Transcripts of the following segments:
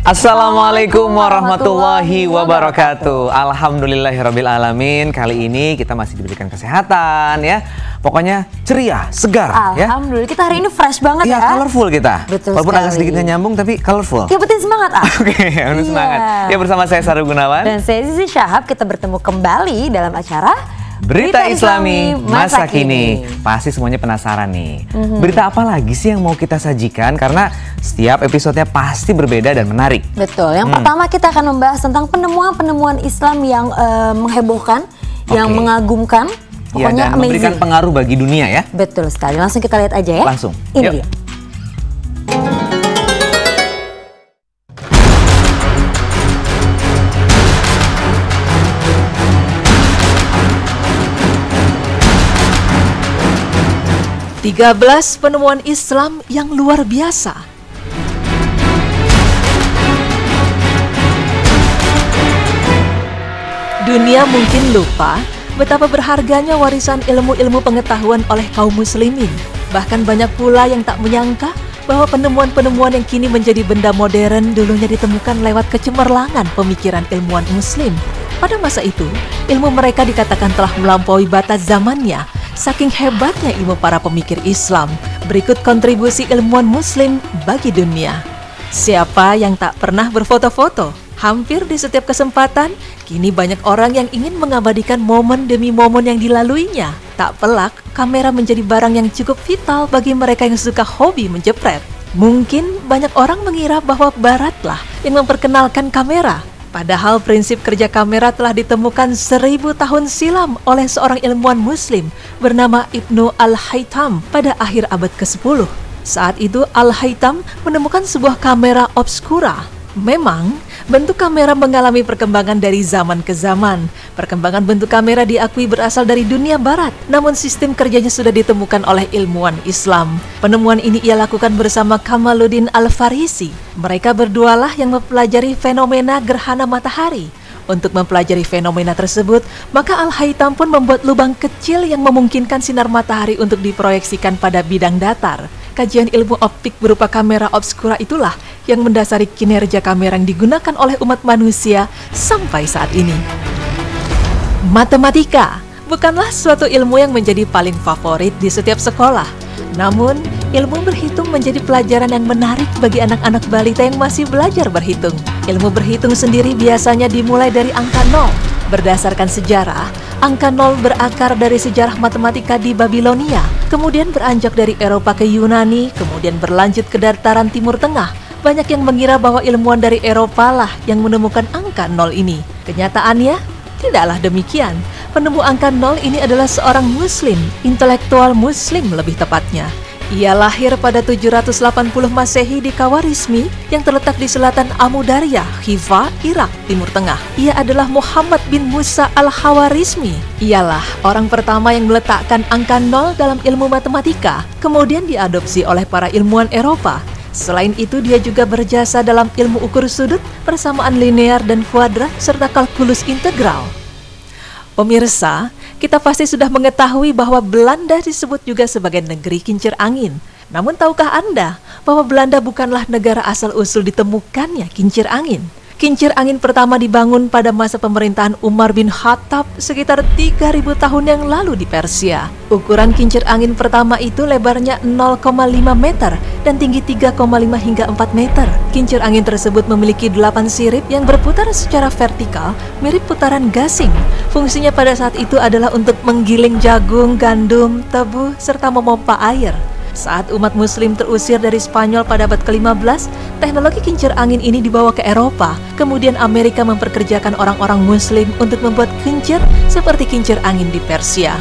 Assalamualaikum warahmatullahi wabarakatuh. Alhamdulillahirabbil alamin. Kali ini kita masih diberikan kesehatan ya. Pokoknya ceria, segar. Alhamdulillah, ya. Kita hari ini fresh banget ya. Colorful kita. Betul. Walaupun sekali. agak sedikit nyambung tapi colorful. Ya penting semangat Oke, semangat. Ya bersama saya Sarul Gunawan. Dan saya Zizi Syahab, kita bertemu kembali dalam acara Berita Islami Masa Kini. Pasti semuanya penasaran nih. Berita apa lagi sih yang mau kita sajikan? Karena setiap episodenya pasti berbeda dan menarik. Betul. Yang pertama kita akan membahas tentang penemuan-penemuan Islam yang menghebohkan, yang mengagumkan. Pokoknya dan memberikan pengaruh bagi dunia ya. Betul sekali. Langsung kita lihat aja ya. Langsung. Ini dia. Tiga 13 penemuan Islam yang luar biasa. Dunia mungkin lupa betapa berharganya warisan ilmu-ilmu pengetahuan oleh kaum muslimin. Bahkan banyak pula yang tak menyangka bahwa penemuan-penemuan yang kini menjadi benda modern dulunya ditemukan lewat kecemerlangan pemikiran ilmuwan muslim. Pada masa itu, ilmu mereka dikatakan telah melampaui batas zamannya. Saking hebatnya ilmu para pemikir Islam, berikut kontribusi ilmuwan muslim bagi dunia. Siapa yang tak pernah berfoto-foto? Hampir di setiap kesempatan, kini banyak orang yang ingin mengabadikan momen demi momen yang dilaluinya. Tak pelak, kamera menjadi barang yang cukup vital bagi mereka yang suka hobi menjepret. Mungkin banyak orang mengira bahwa baratlah yang memperkenalkan kamera. Padahal prinsip kerja kamera telah ditemukan 1000 tahun silam oleh seorang ilmuwan muslim bernama Ibnu Al-Haytham pada akhir abad ke-10. Saat itu Al-Haytham menemukan sebuah kamera obskura. Memang, bentuk kamera mengalami perkembangan dari zaman ke zaman. Perkembangan bentuk kamera diakui berasal dari dunia barat, namun sistem kerjanya sudah ditemukan oleh ilmuwan Islam. Penemuan ini ia lakukan bersama Kamaluddin Al-Farisi. Mereka berdualah yang mempelajari fenomena gerhana matahari. Untuk mempelajari fenomena tersebut, maka Al-Haytham pun membuat lubang kecil yang memungkinkan sinar matahari untuk diproyeksikan pada bidang datar. Kajian ilmu optik berupa kamera obskura itulah yang mendasari kinerja kamera yang digunakan oleh umat manusia sampai saat ini. Matematika bukanlah suatu ilmu yang menjadi paling favorit di setiap sekolah. Namun, ilmu berhitung menjadi pelajaran yang menarik bagi anak-anak balita yang masih belajar berhitung. Ilmu berhitung sendiri biasanya dimulai dari angka 0. Berdasarkan sejarah, angka 0 berakar dari sejarah matematika di Babilonia, kemudian beranjak dari Eropa ke Yunani, kemudian berlanjut ke dataran Timur Tengah. Banyak yang mengira bahwa ilmuwan dari Eropa lah yang menemukan angka 0 ini. Kenyataannya, tidaklah demikian. Penemu angka 0 ini adalah seorang muslim, intelektual muslim lebih tepatnya. Ia lahir pada 780 Masehi di Khawarizmi yang terletak di selatan Amudarya, Hifa, Irak, Timur Tengah. Ia adalah Muhammad bin Musa al-Khawarizmi. Ialah orang pertama yang meletakkan angka 0 dalam ilmu matematika, kemudian diadopsi oleh para ilmuwan Eropa. Selain itu, dia juga berjasa dalam ilmu ukur sudut, persamaan linear dan kuadrat, serta kalkulus integral. Pemirsa, kita pasti sudah mengetahui bahwa Belanda disebut juga sebagai negeri kincir angin. Namun tahukah Anda bahwa Belanda bukanlah negara asal-usul ditemukannya kincir angin? Kincir angin pertama dibangun pada masa pemerintahan Umar bin Khattab sekitar 3000 tahun yang lalu di Persia. Ukuran kincir angin pertama itu lebarnya 0,5 meter dan tinggi 3,5 hingga 4 meter. Kincir angin tersebut memiliki 8 sirip yang berputar secara vertikal mirip putaran gasing. Fungsinya pada saat itu adalah untuk menggiling jagung, gandum, tebu, serta memompa air. Saat umat muslim terusir dari Spanyol pada abad ke-15, teknologi kincir angin ini dibawa ke Eropa. Kemudian Amerika memperkerjakan orang-orang muslim untuk membuat kincir seperti kincir angin di Persia.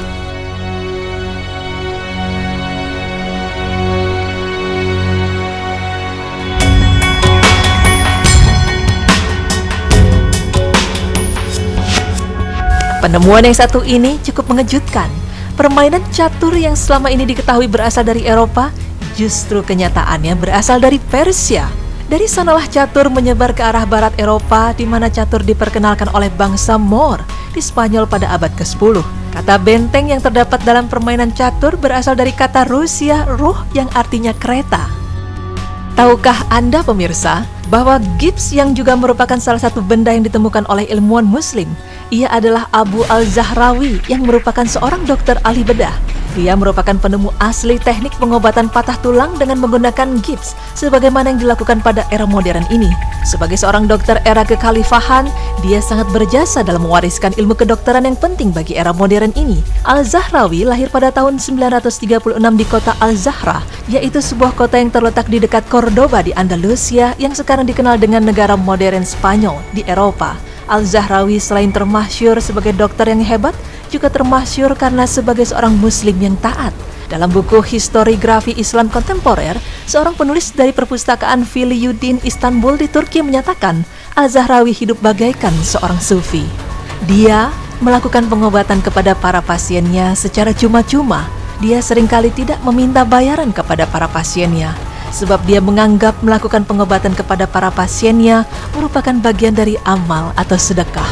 Penemuan yang satu ini cukup mengejutkan. Permainan catur yang selama ini diketahui berasal dari Eropa, justru kenyataannya berasal dari Persia. Dari sanalah catur menyebar ke arah barat Eropa, di mana catur diperkenalkan oleh bangsa Moor di Spanyol pada abad ke-10. Kata benteng yang terdapat dalam permainan catur berasal dari kata Rusia, ruh yang artinya kereta. Tahukah Anda pemirsa bahwa gips yang juga merupakan salah satu benda yang ditemukan oleh ilmuwan muslim, ia adalah Abu Al-Zahrawi yang merupakan seorang dokter ahli bedah. Dia merupakan penemu asli teknik pengobatan patah tulang dengan menggunakan gips sebagaimana yang dilakukan pada era modern ini. Sebagai seorang dokter era kekhalifahan, dia sangat berjasa dalam mewariskan ilmu kedokteran yang penting bagi era modern ini. Al-Zahrawi lahir pada tahun 936 di kota Al-Zahra, yaitu sebuah kota yang terletak di dekat Cordoba di Andalusia yang sekarang dikenal dengan negara modern Spanyol di Eropa. Al-Zahrawi selain termasyhur sebagai dokter yang hebat, juga termasyhur karena sebagai seorang muslim yang taat. Dalam buku Historiografi Islam Kontemporer, seorang penulis dari perpustakaan Filiyuddin Istanbul di Turki menyatakan Al-Zahrawi hidup bagaikan seorang sufi. Dia melakukan pengobatan kepada para pasiennya secara cuma-cuma. Dia seringkali tidak meminta bayaran kepada para pasiennya, sebab dia menganggap melakukan pengobatan kepada para pasiennya merupakan bagian dari amal atau sedekah.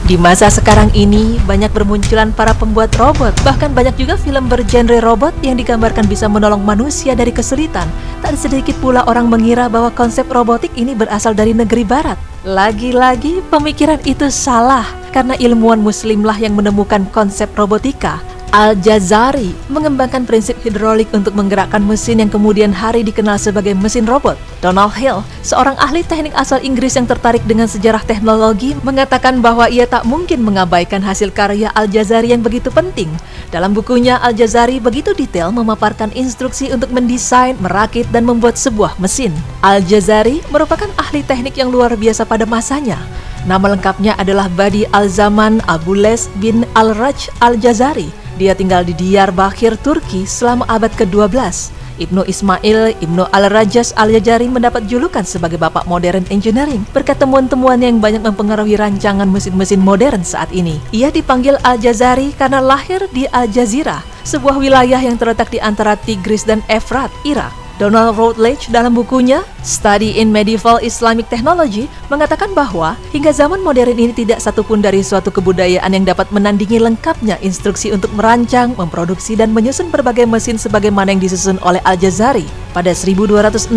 Di masa sekarang ini, banyak bermunculan para pembuat robot. Bahkan banyak juga film bergenre robot yang digambarkan bisa menolong manusia dari kesulitan. Tak sedikit pula orang mengira bahwa konsep robotik ini berasal dari negeri barat. Lagi-lagi, pemikiran itu salah, karena ilmuwan muslimlah yang menemukan konsep robotika. Al-Jazari mengembangkan prinsip hidrolik untuk menggerakkan mesin yang kemudian hari dikenal sebagai mesin robot. Donald Hill, seorang ahli teknik asal Inggris yang tertarik dengan sejarah teknologi, mengatakan bahwa ia tak mungkin mengabaikan hasil karya Al-Jazari yang begitu penting. Dalam bukunya, Al-Jazari begitu detail memaparkan instruksi untuk mendesain, merakit, dan membuat sebuah mesin. Al-Jazari merupakan ahli teknik yang luar biasa pada masanya. Nama lengkapnya adalah Badi Al-Zaman Abules bin Al-Raj Al-Jazari. Dia tinggal di Diyarbakir, Turki selama abad ke-12. Ibnu Ismail Ibnu Al-Rajas Al-Jazari mendapat julukan sebagai bapak modern engineering berkat temuan-temuannya yang banyak mempengaruhi rancangan mesin-mesin modern saat ini. Ia dipanggil Al-Jazari karena lahir di Al-Jazirah, sebuah wilayah yang terletak di antara Tigris dan Efrat, Irak. Donald Routledge dalam bukunya Study in Medieval Islamic Technology mengatakan bahwa hingga zaman modern ini tidak satupun dari suatu kebudayaan yang dapat menandingi lengkapnya instruksi untuk merancang, memproduksi, dan menyusun berbagai mesin sebagaimana yang disusun oleh Al-Jazari. Pada 1206,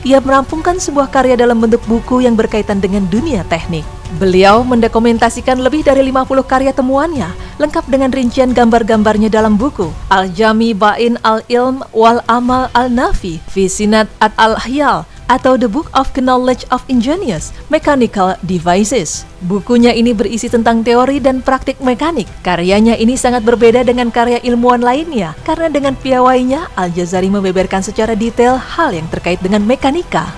ia merampungkan sebuah karya dalam bentuk buku yang berkaitan dengan dunia teknik. Beliau mendokumentasikan lebih dari 50 karya temuannya, lengkap dengan rincian gambar-gambarnya dalam buku Al-Jami Bain Al-Ilm Wal Amal Al-Nafi Fi Sinat Al-Hyal atau The Book of Knowledge of Ingenious Mechanical Devices. Bukunya ini berisi tentang teori dan praktik mekanik. Karyanya ini sangat berbeda dengan karya ilmuwan lainnya, karena dengan piawainya Al-Jazari membeberkan secara detail hal yang terkait dengan mekanika.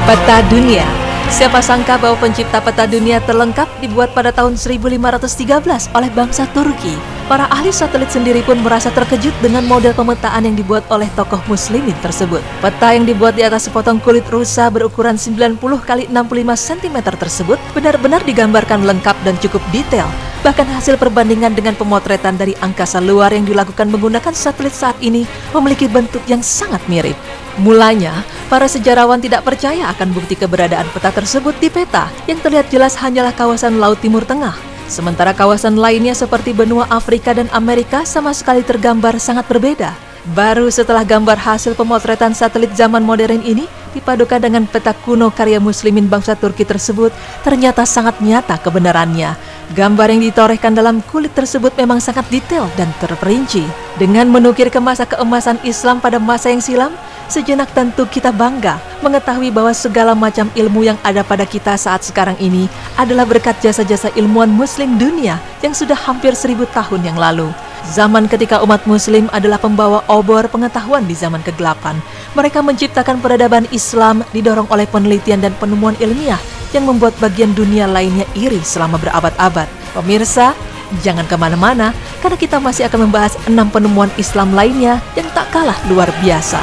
Peta dunia. Siapa sangka bahwa pencipta peta dunia terlengkap dibuat pada tahun 1513 oleh bangsa Turki. Para ahli satelit sendiri pun merasa terkejut dengan model pemetaan yang dibuat oleh tokoh muslimin tersebut. Peta yang dibuat di atas sepotong kulit rusa berukuran 90 x 65 cm tersebut benar-benar digambarkan lengkap dan cukup detail. Bahkan hasil perbandingan dengan pemotretan dari angkasa luar yang dilakukan menggunakan satelit saat ini memiliki bentuk yang sangat mirip. Mulanya, para sejarawan tidak percaya akan bukti keberadaan peta tersebut di peta yang terlihat jelas hanyalah kawasan Laut Timur Tengah. Sementara kawasan lainnya seperti benua Afrika dan Amerika sama sekali tergambar sangat berbeda. Baru setelah gambar hasil pemotretan satelit zaman modern ini dipadukan dengan peta kuno karya muslimin bangsa Turki tersebut, ternyata sangat nyata kebenarannya. Gambar yang ditorehkan dalam kulit tersebut memang sangat detail dan terperinci. Dengan menukir ke masa keemasan Islam pada masa yang silam, sejenak tentu kita bangga mengetahui bahwa segala macam ilmu yang ada pada kita saat sekarang ini adalah berkat jasa-jasa ilmuwan muslim dunia yang sudah hampir 1000 tahun yang lalu. Zaman ketika umat muslim adalah pembawa obor pengetahuan di zaman kegelapan. Mereka menciptakan peradaban Islam didorong oleh penelitian dan penemuan ilmiah yang membuat bagian dunia lainnya iri selama berabad-abad. Pemirsa, jangan kemana-mana karena kita masih akan membahas 6 penemuan Islam lainnya yang tak kalah luar biasa.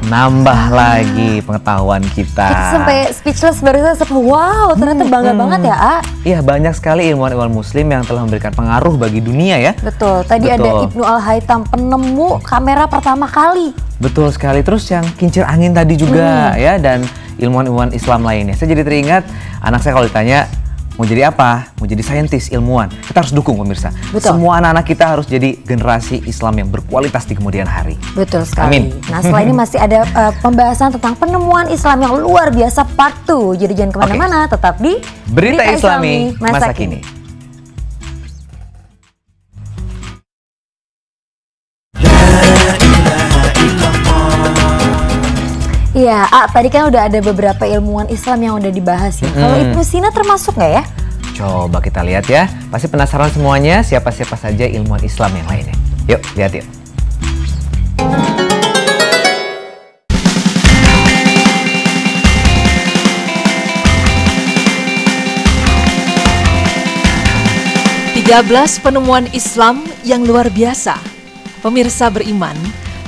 nambah lagi pengetahuan kita. Kita sampai speechless barusan, wow ternyata bangga banget ya, A. Iya, banyak sekali ilmuwan-ilmuwan muslim yang telah memberikan pengaruh bagi dunia ya. Betul, tadi ada Ibnu Al-Haytham, penemu kamera pertama kali. Betul sekali, terus yang kincir angin tadi juga ya, dan ilmuwan-ilmuwan Islam lainnya. Saya jadi teringat, anak saya kalau ditanya, mau jadi apa? Mau jadi saintis, ilmuwan. Kita harus dukung pemirsa. Betul. Semua anak-anak kita harus jadi generasi Islam yang berkualitas di kemudian hari. Betul sekali. Amin. Nah setelah ini masih ada pembahasan tentang penemuan Islam yang luar biasa part 2. Jadi jangan kemana-mana, tetap di Berita Islami Masa Kini. Iya, tadi kan udah ada beberapa ilmuwan Islam yang udah dibahas ya. Kalau Ibnu Sina termasuk nggak ya? Coba kita lihat ya. Pasti penasaran semuanya siapa-siapa saja ilmuwan Islam yang lainnya. Yuk, lihat yuk. Belas penemuan Islam yang luar biasa. Pemirsa beriman,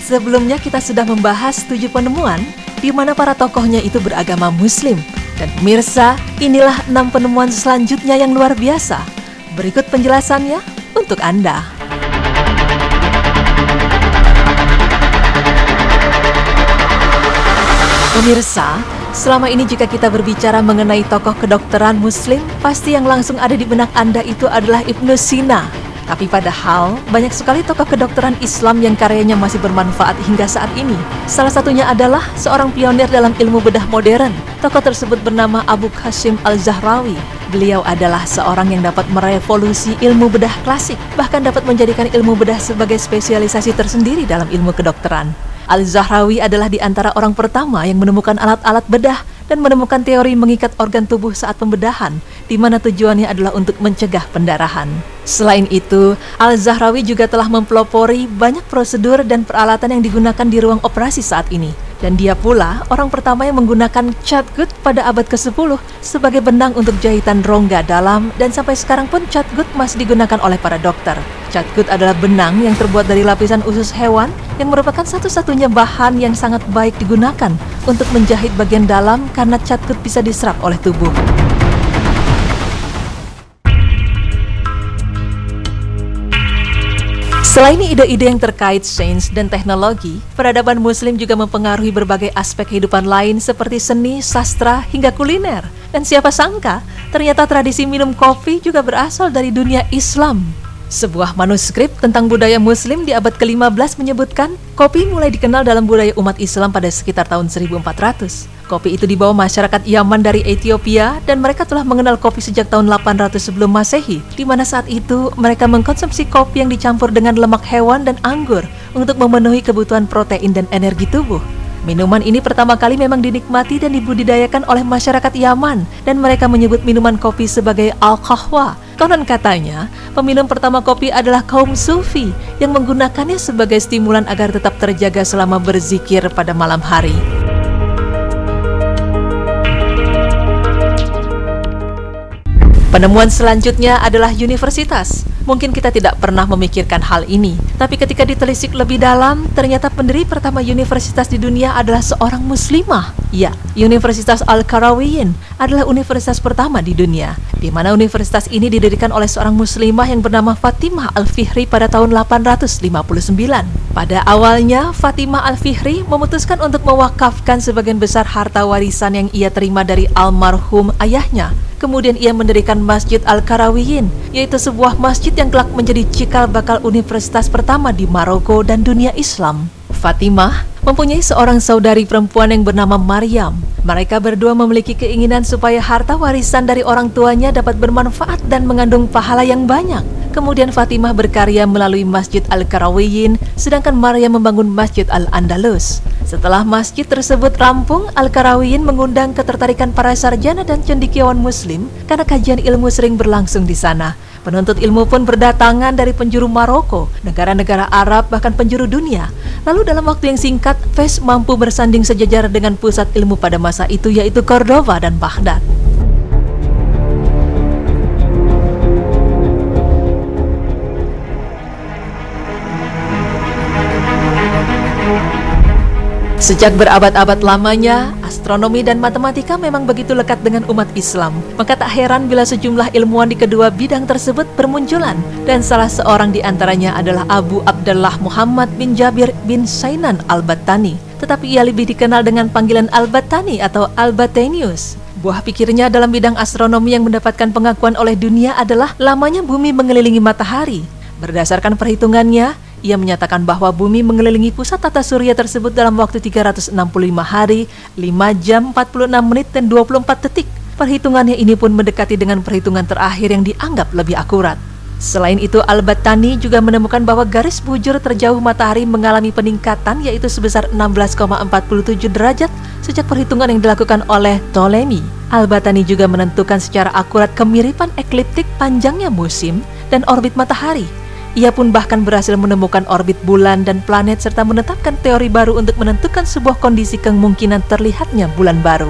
sebelumnya kita sudah membahas 7 penemuan di mana para tokohnya itu beragama Muslim. Dan pemirsa, inilah 6 penemuan selanjutnya yang luar biasa. Berikut penjelasannya untuk Anda. Pemirsa, selama ini jika kita berbicara mengenai tokoh kedokteran Muslim, pasti yang langsung ada di benak Anda itu adalah Ibnu Sina. Tapi padahal banyak sekali tokoh kedokteran Islam yang karyanya masih bermanfaat hingga saat ini. Salah satunya adalah seorang pionir dalam ilmu bedah modern. Tokoh tersebut bernama Abu Qasim Al-Zahrawi. Beliau adalah seorang yang dapat merevolusi ilmu bedah klasik, bahkan dapat menjadikan ilmu bedah sebagai spesialisasi tersendiri dalam ilmu kedokteran. Al-Zahrawi adalah di antara orang pertama yang menemukan alat-alat bedah dan menemukan teori mengikat organ tubuh saat pembedahan, di mana tujuannya adalah untuk mencegah pendarahan. Selain itu, Al-Zahrawi juga telah mempelopori banyak prosedur dan peralatan yang digunakan di ruang operasi saat ini. Dan dia pula orang pertama yang menggunakan catgut pada abad ke-10 sebagai benang untuk jahitan rongga dalam, dan sampai sekarang pun catgut masih digunakan oleh para dokter. Catgut adalah benang yang terbuat dari lapisan usus hewan yang merupakan satu-satunya bahan yang sangat baik digunakan untuk menjahit bagian dalam karena catgut bisa diserap oleh tubuh. Selain ide-ide yang terkait sains dan teknologi, peradaban Muslim juga mempengaruhi berbagai aspek kehidupan lain seperti seni, sastra, hingga kuliner. Dan siapa sangka, ternyata tradisi minum kopi juga berasal dari dunia Islam. Sebuah manuskrip tentang budaya Muslim di abad ke-15 menyebutkan, kopi mulai dikenal dalam budaya umat Islam pada sekitar tahun 1400. Kopi itu dibawa masyarakat Yaman dari Ethiopia, dan mereka telah mengenal kopi sejak tahun 800 sebelum Masehi, di mana saat itu mereka mengkonsumsi kopi yang dicampur dengan lemak hewan dan anggur untuk memenuhi kebutuhan protein dan energi tubuh. Minuman ini pertama kali memang dinikmati dan dibudidayakan oleh masyarakat Yaman, dan mereka menyebut minuman kopi sebagai al-qahwa. Konon katanya, peminum pertama kopi adalah kaum Sufi yang menggunakannya sebagai stimulan agar tetap terjaga selama berzikir pada malam hari. Penemuan selanjutnya adalah universitas. Mungkin kita tidak pernah memikirkan hal ini, tapi ketika ditelisik lebih dalam, ternyata pendiri pertama universitas di dunia adalah seorang muslimah. Ya, Universitas Al-Qarawiyyin adalah universitas pertama di dunia, di mana universitas ini didirikan oleh seorang muslimah yang bernama Fatimah Al-Fihri pada tahun 859. Pada awalnya, Fatimah Al-Fihri memutuskan untuk mewakafkan sebagian besar harta warisan yang ia terima dari almarhum ayahnya. Kemudian ia mendirikan Masjid Al-Qarawiyyin, yaitu sebuah masjid yang kelak menjadi cikal bakal universitas pertama di Maroko dan dunia Islam. Fatimah mempunyai seorang saudari perempuan yang bernama Maryam. Mereka berdua memiliki keinginan supaya harta warisan dari orang tuanya dapat bermanfaat dan mengandung pahala yang banyak. Kemudian Fatimah berkarya melalui Masjid Al-Qarawiyyin, sedangkan Maryam membangun Masjid Al-Andalus. Setelah masjid tersebut rampung, Al-Qarawiyyin mengundang ketertarikan para sarjana dan cendekiawan Muslim karena kajian ilmu sering berlangsung di sana. Penuntut ilmu pun berdatangan dari penjuru Maroko, negara-negara Arab, bahkan penjuru dunia. Lalu dalam waktu yang singkat, Fez mampu bersanding sejajar dengan pusat ilmu pada masa itu, yaitu Cordova dan Baghdad. Sejak berabad-abad lamanya, astronomi dan matematika memang begitu lekat dengan umat Islam. Maka tak heran bila sejumlah ilmuwan di kedua bidang tersebut bermunculan. Dan salah seorang di antaranya adalah Abu Abdullah Muhammad bin Jabir bin Sainan Al-Battani. Tetapi ia lebih dikenal dengan panggilan Al-Battani atau Al-Battanius. Buah pikirnya dalam bidang astronomi yang mendapatkan pengakuan oleh dunia adalah lamanya bumi mengelilingi matahari. Berdasarkan perhitungannya, ia menyatakan bahwa bumi mengelilingi pusat tata surya tersebut dalam waktu 365 hari, 5 jam, 46 menit, dan 24 detik. Perhitungannya ini pun mendekati dengan perhitungan terakhir yang dianggap lebih akurat. Selain itu, Al-Battani juga menemukan bahwa garis bujur terjauh matahari mengalami peningkatan yaitu sebesar 16,47 derajat sejak perhitungan yang dilakukan oleh Ptolemy. Al-Battani juga menentukan secara akurat kemiripan ekliptik panjangnya musim dan orbit matahari. Ia pun bahkan berhasil menemukan orbit bulan dan planet serta menetapkan teori baru untuk menentukan sebuah kondisi kemungkinan terlihatnya bulan baru.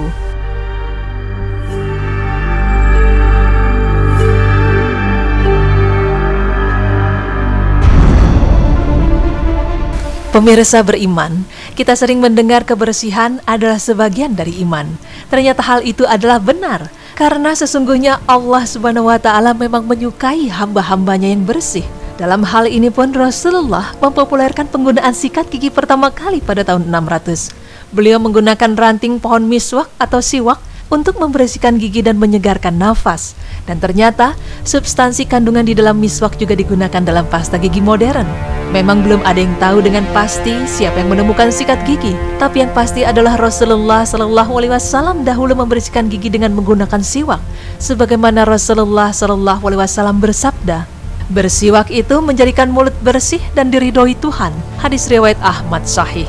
Pemirsa beriman, kita sering mendengar kebersihan adalah sebagian dari iman. Ternyata hal itu adalah benar, karena sesungguhnya Allah Subhanahu wa Ta'ala memang menyukai hamba-hambanya yang bersih. Dalam hal ini pun Rasulullah mempopulerkan penggunaan sikat gigi pertama kali pada tahun 600. Beliau menggunakan ranting pohon miswak atau siwak untuk membersihkan gigi dan menyegarkan nafas. Dan ternyata substansi kandungan di dalam miswak juga digunakan dalam pasta gigi modern. Memang belum ada yang tahu dengan pasti siapa yang menemukan sikat gigi, tapi yang pasti adalah Rasulullah SAW dahulu membersihkan gigi dengan menggunakan siwak. Sebagaimana Rasulullah SAW bersabda, bersiwak itu menjadikan mulut bersih dan diridhoi Tuhan. Hadis riwayat Ahmad Sahih.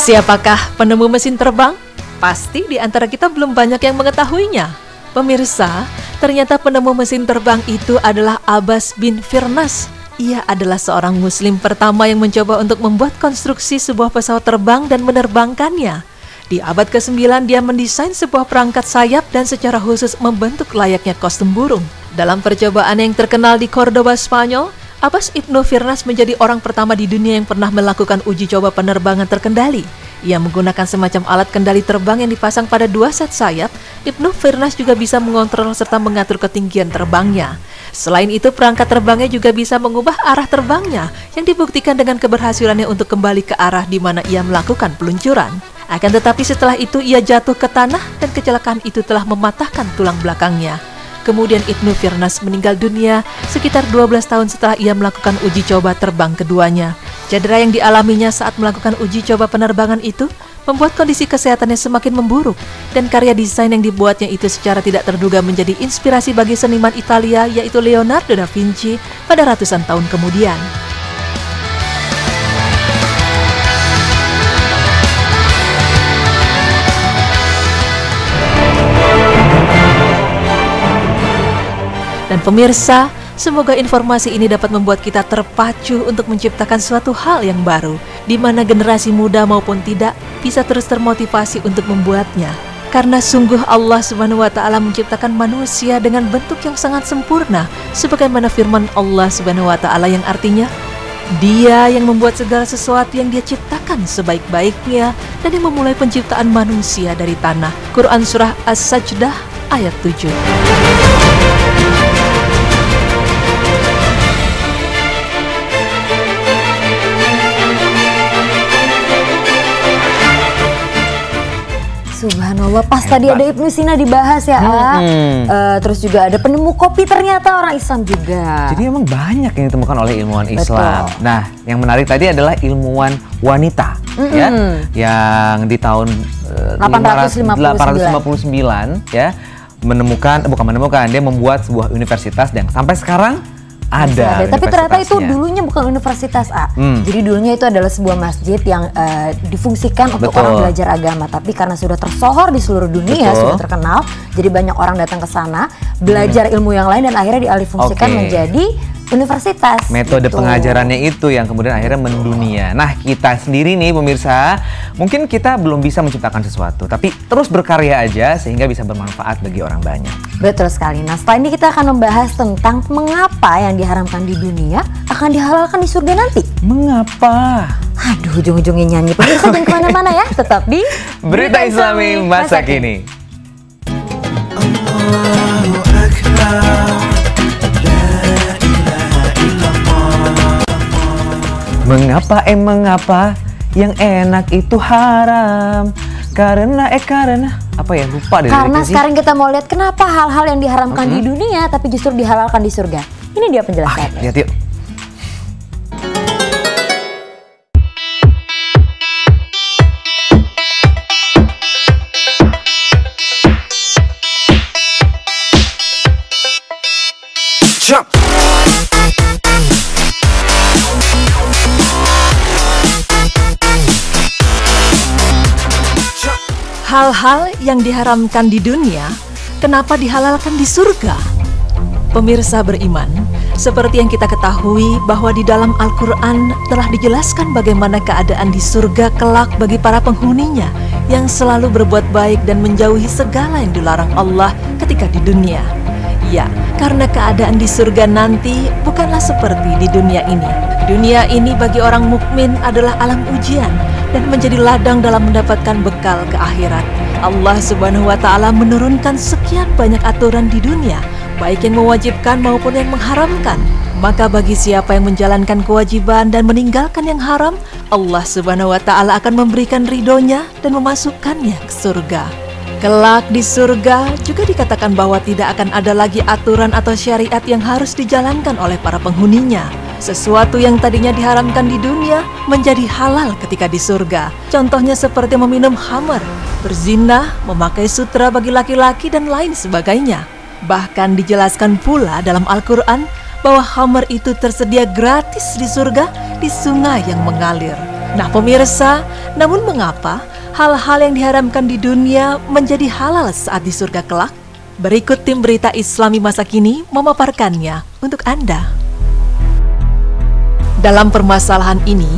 Siapakah penemu mesin terbang? Pasti di antara kita belum banyak yang mengetahuinya. Pemirsa, ternyata penemu mesin terbang itu adalah Abbas bin Firnas. Ia adalah seorang muslim pertama yang mencoba untuk membuat konstruksi sebuah pesawat terbang dan menerbangkannya. Di abad ke-9 dia mendesain sebuah perangkat sayap dan secara khusus membentuk layaknya kostum burung. Dalam percobaan yang terkenal di Cordoba, Spanyol, Abbas ibnu Firnas menjadi orang pertama di dunia yang pernah melakukan uji coba penerbangan terkendali. Ia menggunakan semacam alat kendali terbang yang dipasang pada 2 set sayap. Ibnu Firnas juga bisa mengontrol serta mengatur ketinggian terbangnya. Selain itu, perangkat terbangnya juga bisa mengubah arah terbangnya, yang dibuktikan dengan keberhasilannya untuk kembali ke arah di mana ia melakukan peluncuran. Akan tetapi setelah itu ia jatuh ke tanah dan kecelakaan itu telah mematahkan tulang belakangnya. Kemudian Ibnu Firnas meninggal dunia sekitar 12 tahun setelah ia melakukan uji coba terbang keduanya. Cedera yang dialaminya saat melakukan uji coba penerbangan itu membuat kondisi kesehatannya semakin memburuk, dan karya desain yang dibuatnya itu secara tidak terduga menjadi inspirasi bagi seniman Italia yaitu Leonardo da Vinci pada ratusan tahun kemudian. Dan pemirsa, semoga informasi ini dapat membuat kita terpacu untuk menciptakan suatu hal yang baru, di mana generasi muda maupun tidak bisa terus termotivasi untuk membuatnya. Karena sungguh Allah Subhanahu wa Ta'ala menciptakan manusia dengan bentuk yang sangat sempurna, sebagaimana firman Allah Subhanahu wa Ta'ala yang artinya, Dia yang membuat segala sesuatu yang Dia ciptakan sebaik-baiknya dan yang memulai penciptaan manusia dari tanah. Quran Surah As-Sajdah ayat 7. Subhanallah, pas tadi ada Ibnu Sina dibahas ya, terus juga ada penemu kopi ternyata orang Islam juga. Jadi memang banyak yang ditemukan oleh ilmuwan Islam. Betul. Nah, yang menarik tadi adalah ilmuwan wanita, ya, yang di tahun 859 ya dia membuat sebuah universitas yang sampai sekarang ada. Tapi ternyata itu dulunya bukan universitas, Jadi dulunya itu adalah sebuah masjid yang difungsikan untuk orang belajar agama. Tapi karena sudah tersohor di seluruh dunia, sudah terkenal, jadi banyak orang datang ke sana belajar ilmu yang lain dan akhirnya dialihfungsikan menjadi universitas. Metode pengajarannya itu yang kemudian akhirnya mendunia. Nah, kita sendiri nih pemirsa, mungkin kita belum bisa menciptakan sesuatu, tapi terus berkarya aja sehingga bisa bermanfaat bagi orang banyak. Betul sekali. Nah, setelah ini kita akan membahas tentang mengapa yang diharamkan di dunia akan dihalalkan di surga nanti. Mengapa? Aduh, ujung-ujungnya nyanyi. Pemirsa jangan kemana-mana ya, tetap di Berita Islami Masa Kini. Allahu Akbar. Mengapa yang enak itu haram? Karena apa ya, lupa deh. Karena sekarang kita mau lihat kenapa hal-hal yang diharamkan di dunia tapi justru dihalalkan di surga. Ini dia penjelasannya. Lihat yuk. Jump. Hal-hal yang diharamkan di dunia, kenapa dihalalkan di surga? Pemirsa beriman, seperti yang kita ketahui bahwa di dalam Al-Quran telah dijelaskan bagaimana keadaan di surga kelak bagi para penghuninya yang selalu berbuat baik dan menjauhi segala yang dilarang Allah ketika di dunia. Ya, karena keadaan di surga nanti bukanlah seperti di dunia ini. Dunia ini bagi orang mukmin adalah alam ujian dan menjadi ladang dalam mendapatkan bekal ke akhirat. Allah Subhanahu wa Ta'ala menurunkan sekian banyak aturan di dunia, baik yang mewajibkan maupun yang mengharamkan. Maka bagi siapa yang menjalankan kewajiban dan meninggalkan yang haram, Allah Subhanahu wa Ta'ala akan memberikan ridhonya dan memasukkannya ke surga. Kelak di surga juga dikatakan bahwa tidak akan ada lagi aturan atau syariat yang harus dijalankan oleh para penghuninya. Sesuatu yang tadinya diharamkan di dunia menjadi halal ketika di surga. Contohnya seperti meminum khamar, berzina, memakai sutra bagi laki-laki dan lain sebagainya. Bahkan dijelaskan pula dalam Al-Quran bahwa khamar itu tersedia gratis di surga di sungai yang mengalir. Nah pemirsa, namun mengapa hal-hal yang diharamkan di dunia menjadi halal saat di surga kelak? Berikut tim Berita Islami Masa Kini memaparkannya untuk Anda. Dalam permasalahan ini,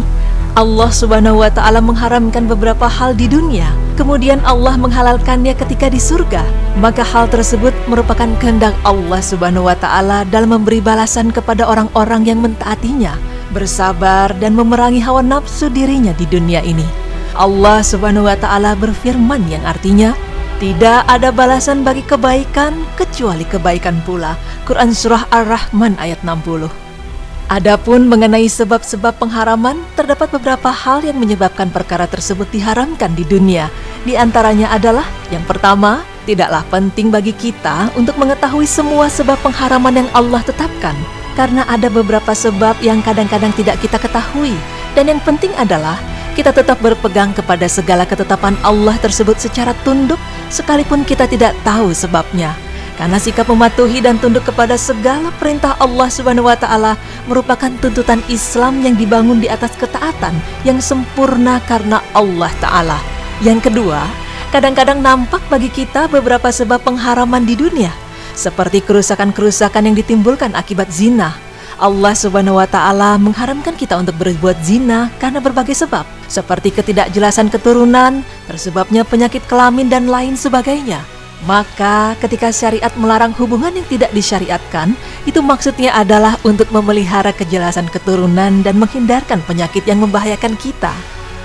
Allah Subhanahu wa Ta'ala mengharamkan beberapa hal di dunia, kemudian Allah menghalalkannya ketika di surga. Maka hal tersebut merupakan kehendak Allah Subhanahu wa Ta'ala dalam memberi balasan kepada orang-orang yang mentaatinya, bersabar dan memerangi hawa nafsu dirinya di dunia ini. Allah Subhanahu wa Ta'ala berfirman yang artinya, tidak ada balasan bagi kebaikan kecuali kebaikan pula. Quran Surah Ar-Rahman ayat 60. Adapun mengenai sebab-sebab pengharaman, terdapat beberapa hal yang menyebabkan perkara tersebut diharamkan di dunia. Di antaranya adalah, yang pertama, tidaklah penting bagi kita untuk mengetahui semua sebab pengharaman yang Allah tetapkan. Karena ada beberapa sebab yang kadang-kadang tidak kita ketahui. Dan yang penting adalah, kita tetap berpegang kepada segala ketetapan Allah tersebut secara tunduk, sekalipun kita tidak tahu sebabnya. Karena sikap mematuhi dan tunduk kepada segala perintah Allah Subhanahu wa Ta'ala merupakan tuntutan Islam yang dibangun di atas ketaatan yang sempurna karena Allah Ta'ala. Yang kedua, kadang-kadang nampak bagi kita beberapa sebab pengharaman di dunia, seperti kerusakan-kerusakan yang ditimbulkan akibat zina. Allah Subhanahu wa Ta'ala mengharamkan kita untuk berbuat zina karena berbagai sebab, seperti ketidakjelasan keturunan, tersebabnya penyakit kelamin dan lain sebagainya. Maka ketika syariat melarang hubungan yang tidak disyariatkan, itu maksudnya adalah untuk memelihara kejelasan keturunan dan menghindarkan penyakit yang membahayakan kita.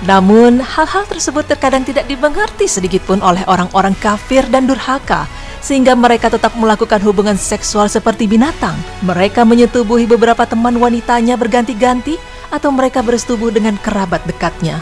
Namun hal-hal tersebut terkadang tidak dimengerti sedikitpun oleh orang-orang kafir dan durhaka, sehingga mereka tetap melakukan hubungan seksual seperti binatang. Mereka menyetubuhi beberapa teman wanitanya berganti-ganti, atau mereka bersetubuh dengan kerabat dekatnya.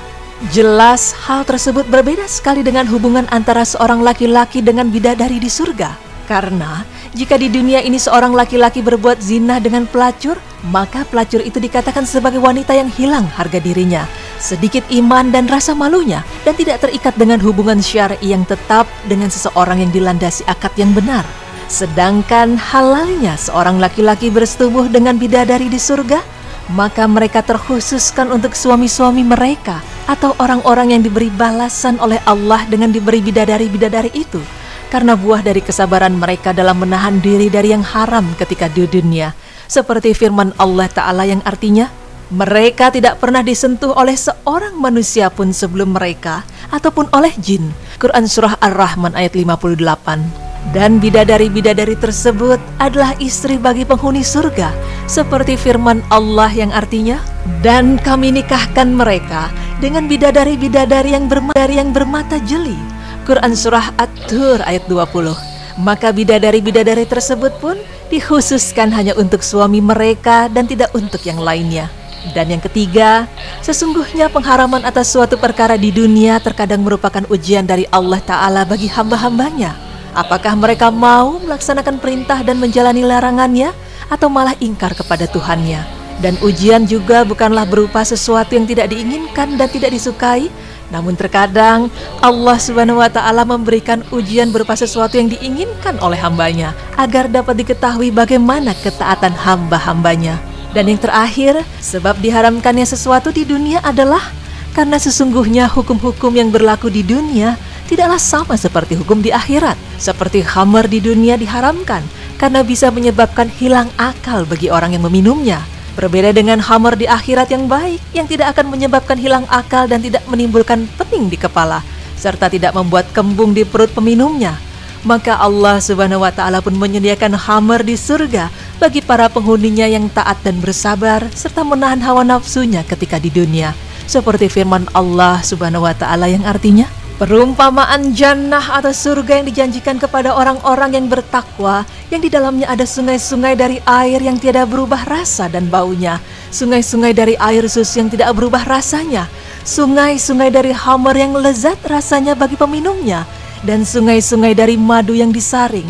Jelas hal tersebut berbeda sekali dengan hubungan antara seorang laki-laki dengan bidadari di surga. Karena jika di dunia ini seorang laki-laki berbuat zina dengan pelacur, maka pelacur itu dikatakan sebagai wanita yang hilang harga dirinya, sedikit iman dan rasa malunya, dan tidak terikat dengan hubungan syar'i yang tetap dengan seseorang yang dilandasi akad yang benar. Sedangkan halalnya seorang laki-laki bersetubuh dengan bidadari di surga, maka mereka terkhususkan untuk suami-suami mereka atau orang-orang yang diberi balasan oleh Allah dengan diberi bidadari-bidadari itu, karena buah dari kesabaran mereka dalam menahan diri dari yang haram ketika di dunia. seperti firman Allah Ta'ala yang artinya, mereka tidak pernah disentuh oleh seorang manusia pun sebelum mereka, ataupun oleh jin. Quran Surah Ar-Rahman ayat 58. Dan bidadari-bidadari tersebut adalah istri bagi penghuni surga, seperti firman Allah yang artinya, dan kami nikahkan mereka dengan bidadari-bidadari yang bermata jeli. Quran Surah At-Tur ayat 20. Maka bidadari-bidadari tersebut pun dikhususkan hanya untuk suami mereka dan tidak untuk yang lainnya. Dan yang ketiga, sesungguhnya pengharaman atas suatu perkara di dunia terkadang merupakan ujian dari Allah Ta'ala bagi hamba-hambanya. Apakah mereka mau melaksanakan perintah dan menjalani larangannya, atau malah ingkar kepada Tuhannya? Dan ujian juga bukanlah berupa sesuatu yang tidak diinginkan dan tidak disukai, namun terkadang Allah Subhanahu wa Ta'ala memberikan ujian berupa sesuatu yang diinginkan oleh hambanya, agar dapat diketahui bagaimana ketaatan hamba-hambanya. Dan yang terakhir, sebab diharamkannya sesuatu di dunia adalah karena sesungguhnya hukum-hukum yang berlaku di dunia tidaklah sama seperti hukum di akhirat. Seperti khamar di dunia diharamkan karena bisa menyebabkan hilang akal bagi orang yang meminumnya. Berbeda dengan khamar di akhirat yang baik, yang tidak akan menyebabkan hilang akal dan tidak menimbulkan pening di kepala, serta tidak membuat kembung di perut peminumnya. Maka Allah Subhanahu wa Ta'ala pun menyediakan khamar di surga bagi para penghuninya yang taat dan bersabar, serta menahan hawa nafsunya ketika di dunia. Seperti firman Allah Subhanahu wa Ta'ala yang artinya, perumpamaan jannah atau surga yang dijanjikan kepada orang-orang yang bertakwa, yang di dalamnya ada sungai-sungai dari air yang tiada berubah rasa dan baunya, sungai-sungai dari air susu yang tidak berubah rasanya, sungai-sungai dari khamar yang lezat rasanya bagi peminumnya, dan sungai-sungai dari madu yang disaring.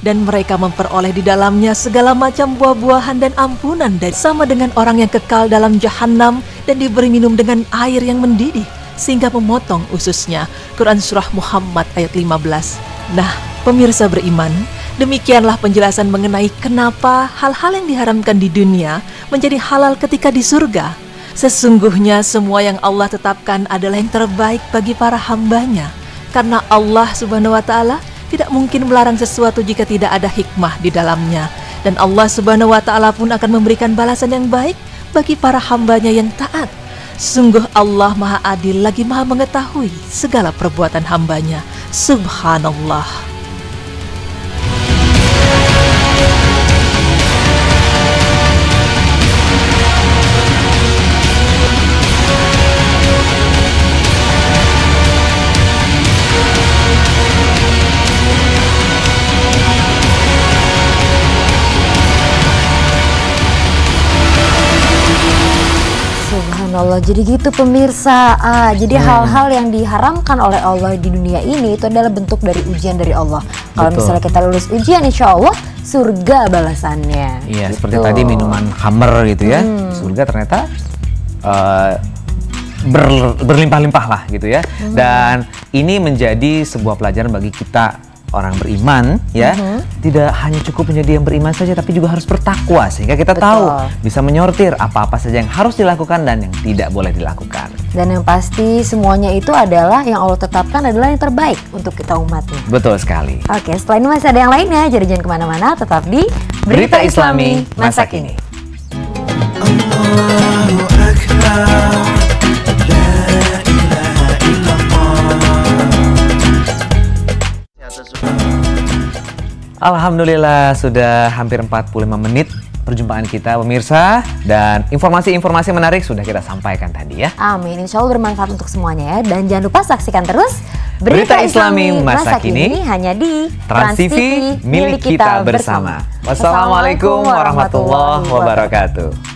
Dan mereka memperoleh di dalamnya segala macam buah-buahan dan ampunan, dan sama dengan orang yang kekal dalam jahanam dan diberi minum dengan air yang mendidih sehingga memotong ususnya. Quran Surah Muhammad ayat 15. Nah, pemirsa beriman, demikianlah penjelasan mengenai kenapa hal-hal yang diharamkan di dunia menjadi halal ketika di surga. Sesungguhnya semua yang Allah tetapkan adalah yang terbaik bagi para hambanya, karena Allah Subhanahu wa Ta'ala tidak mungkin melarang sesuatu jika tidak ada hikmah di dalamnya. Dan Allah Subhanahu wa Ta'ala pun akan memberikan balasan yang baik bagi para hambanya yang taat. Sungguh Allah Maha Adil lagi Maha mengetahui segala perbuatan hambanya. Subhanallah. Subhanallah, jadi gitu pemirsa. Jadi hal-hal yang diharamkan oleh Allah di dunia ini itu adalah bentuk dari ujian dari Allah. Kalau misalnya kita lulus ujian, insya Allah surga balasannya. Iya, gitu. seperti tadi minuman khamar gitu ya. Surga ternyata berlimpah-limpah lah gitu ya. Dan ini menjadi sebuah pelajaran bagi kita orang beriman ya. Tidak hanya cukup menjadi yang beriman saja, tapi juga harus bertakwa sehingga kita tahu bisa menyortir apa-apa saja yang harus dilakukan dan yang tidak boleh dilakukan. Dan yang pasti semuanya itu adalah yang Allah tetapkan adalah yang terbaik untuk kita umatnya. Betul sekali. Oke, setelah ini masih ada yang lainnya, jadi jangan kemana-mana, tetap di Berita Islami Masa Kini. Allahu Akbar. Alhamdulillah sudah hampir 45 menit perjumpaan kita pemirsa, dan informasi-informasi menarik sudah kita sampaikan tadi ya. Amin, insya Allah bermanfaat untuk semuanya ya. Dan jangan lupa saksikan terus Berita Islami Masa Kini hanya di Trans TV milik kita bersama. Wassalamualaikum warahmatullahi wabarakatuh.